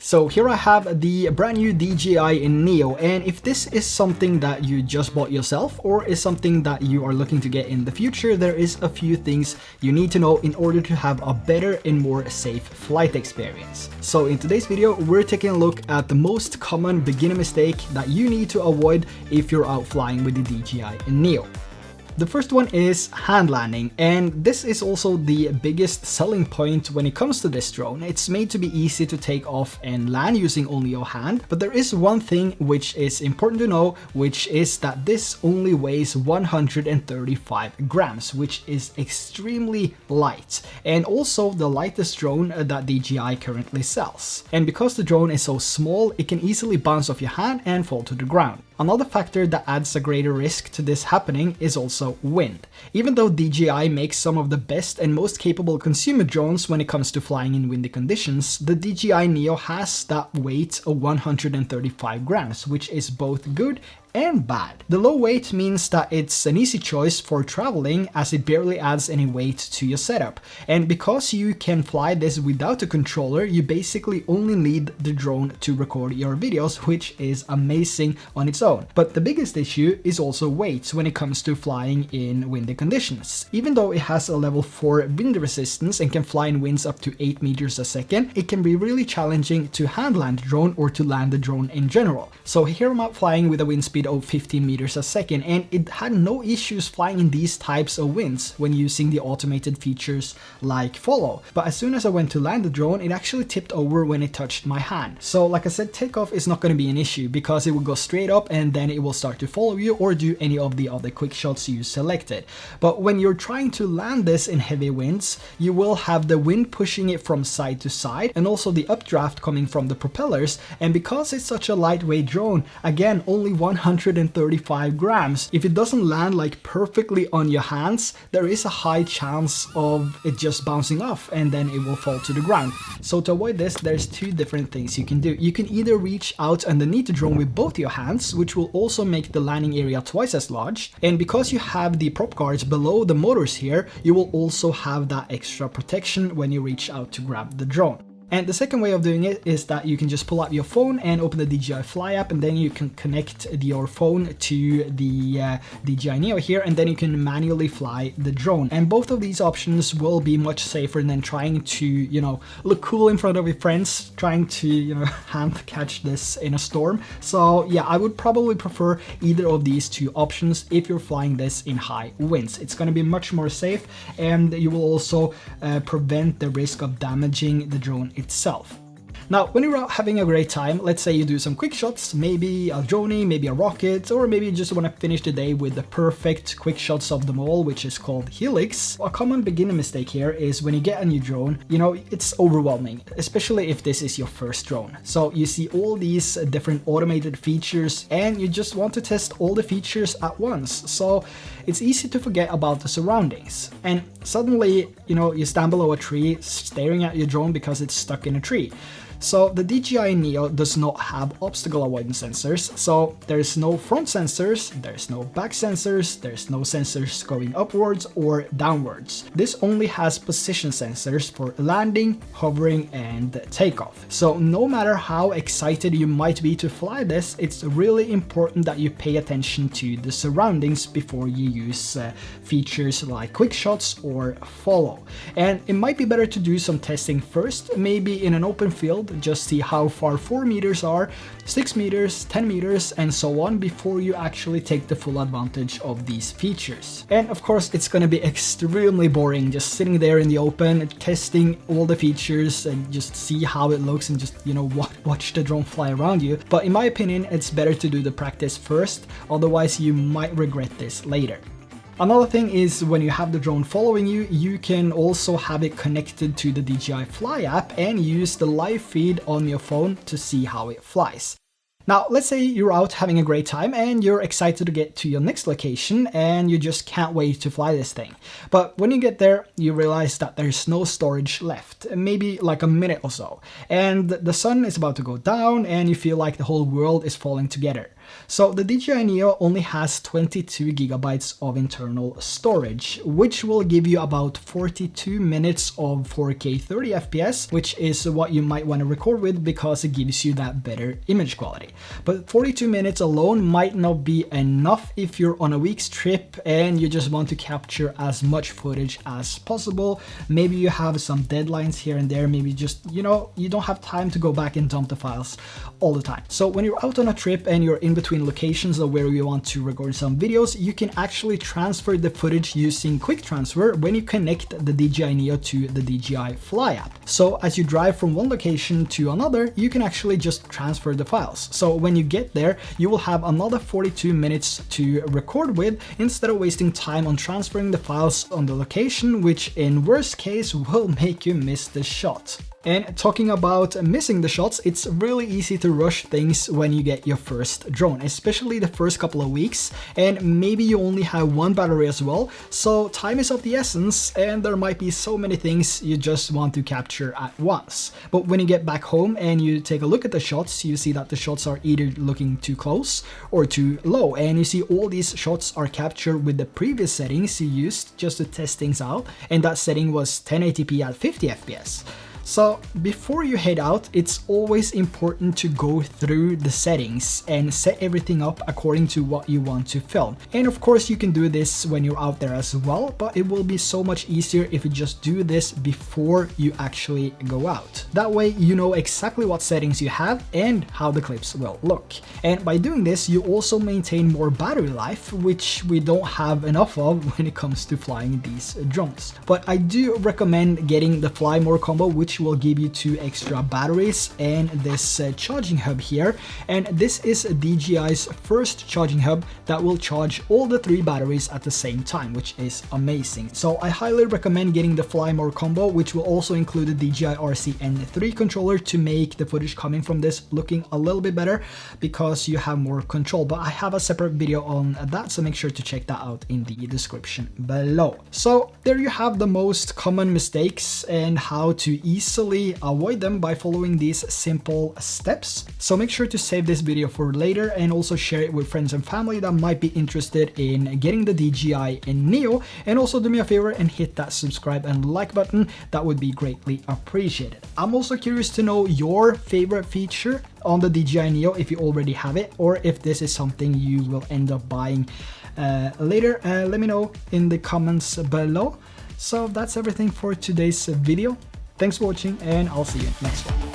So here I have the brand new DJI Neo, and if this is something that you just bought yourself or is something that you are looking to get in the future, there is a few things you need to know in order to have a better and more safe flight experience. So in today's video, we're taking a look at the most common beginner mistake that you need to avoid if you're out flying with the DJI Neo. The first one is hand landing, and this is also the biggest selling point when it comes to this drone. It's made to be easy to take off and land using only your hand, but there is one thing which is important to know, which is that this only weighs 135 grams, which is extremely light, and also the lightest drone that DJI currently sells. And because the drone is so small, it can easily bounce off your hand and fall to the ground. Another factor that adds a greater risk to this happening is also wind. Even though DJI makes some of the best and most capable consumer drones when it comes to flying in windy conditions, the DJI Neo has that weight of 135 grams, which is both good and bad. The low weight means that it's an easy choice for traveling, as it barely adds any weight to your setup. And because you can fly this without a controller, you basically only need the drone to record your videos, which is amazing on its own. But the biggest issue is also weight when it comes to flying in windy conditions. Even though it has a level 4 wind resistance and can fly in winds up to 8 meters a second, it can be really challenging to hand land the drone or to land the drone in general. So here I'm out flying with a wind speed of 15 meters a second, and it had no issues flying in these types of winds when using the automated features like follow. But as soon as I went to land the drone, it actually tipped over when it touched my hand. So like I said, takeoff is not going to be an issue because it will go straight up and then it will start to follow you or do any of the other quick shots you selected. But when you're trying to land this in heavy winds, you will have the wind pushing it from side to side and also the updraft coming from the propellers. And because it's such a lightweight drone, again, only 135 grams, if it doesn't land like perfectly on your hands, there is a high chance of it just bouncing off and then it will fall to the ground. So to avoid this, there's two different things you can do. You can either reach out underneath the drone with both your hands, which will also make the landing area twice as large, and because you have the prop guards below the motors here, you will also have that extra protection when you reach out to grab the drone. And the second way of doing it is that you can just pull out your phone and open the DJI Fly app, and then you can connect your phone to the DJI Neo here, and then you can manually fly the drone. And both of these options will be much safer than trying to, look cool in front of your friends, trying to, hand catch this in a storm. So yeah, I would probably prefer either of these two options if you're flying this in high winds. It's going to be much more safe, and you will also prevent the risk of damaging the drone itself. Now, when you're out having a great time, let's say you do some quick shots, maybe a drone, maybe a rocket, or maybe you just want to finish the day with the perfect quick shots of them all, which is called helix. A common beginner mistake here is when you get a new drone, it's overwhelming, especially if this is your first drone. So you see all these different automated features and you just want to test all the features at once. So it's easy to forget about the surroundings. And suddenly, you stand below a tree staring at your drone because it's stuck in a tree. So the DJI Neo does not have obstacle avoidance sensors, so there's no front sensors, there's no back sensors, there's no sensors going upwards or downwards. This only has position sensors for landing, hovering, and takeoff. So no matter how excited you might be to fly this, it's really important that you pay attention to the surroundings before you use features like quick shots or follow. And it might be better to do some testing first, maybe in an open field, just see how far 4 meters are, 6 meters, 10 meters, and so on before you actually take the full advantage of these features. And of course, it's gonna be extremely boring just sitting there in the open, testing all the features and just see how it looks and just, watch the drone fly around you. But in my opinion, it's better to do the practice first, otherwise you might regret this later. Another thing is when you have the drone following you, you can also have it connected to the DJI Fly app and use the live feed on your phone to see how it flies. Now, let's say you're out having a great time and you're excited to get to your next location and you just can't wait to fly this thing. But when you get there, you realize that there's no storage left, maybe like a minute or so. And the sun is about to go down and you feel like the whole world is falling together. So the DJI Neo only has 22 gigabytes of internal storage, which will give you about 42 minutes of 4K 30 FPS, which is what you might want to record with because it gives you that better image quality. But 42 minutes alone might not be enough if you're on a week's trip and you just want to capture as much footage as possible. Maybe you have some deadlines here and there, maybe just, you know, you don't have time to go back and dump the files all the time. So when you're out on a trip and you're in between locations of where you want to record some videos, you can actually transfer the footage using quick transfer when you connect the DJI Neo to the DJI Fly app. So as you drive from one location to another, you can actually just transfer the files. So when you get there, you will have another 42 minutes to record with instead of wasting time on transferring the files on the location, which in worst case will make you miss the shot. And talking about missing the shots, it's really easy to rush things when you get your first drone, especially the first couple of weeks, and maybe you only have one battery as well, so time is of the essence and there might be so many things you just want to capture at once. But when you get back home and you take a look at the shots, you see that the shots are either looking too close or too low, and you see all these shots are captured with the previous settings you used just to test things out, and that setting was 1080p at 50 FPS. So before you head out, it's always important to go through the settings and set everything up according to what you want to film. And of course you can do this when you're out there as well, but it will be so much easier if you just do this before you actually go out. That way you know exactly what settings you have and how the clips will look. And by doing this, you also maintain more battery life, which we don't have enough of when it comes to flying these drones. But I do recommend getting the Fly More combo, which will give you 2 extra batteries and this charging hub here. And this is DJI's first charging hub that will charge all the 3 batteries at the same time, which is amazing. So I highly recommend getting the Fly More combo, which will also include the DJI RC-N3 controller to make the footage coming from this looking a little bit better because you have more control. But I have a separate video on that, so make sure to check that out in the description below. So there you have the most common mistakes and how to easily avoid them by following these simple steps. So make sure to save this video for later and also share it with friends and family that might be interested in getting the DJI Neo, and also do me a favor and hit that subscribe and like button. That would be greatly appreciated. I'm also curious to know your favorite feature on the DJI Neo, if you already have it, or if this is something you will end up buying later. Let me know in the comments below. So that's everything for today's video. Thanks for watching, and I'll see you next one.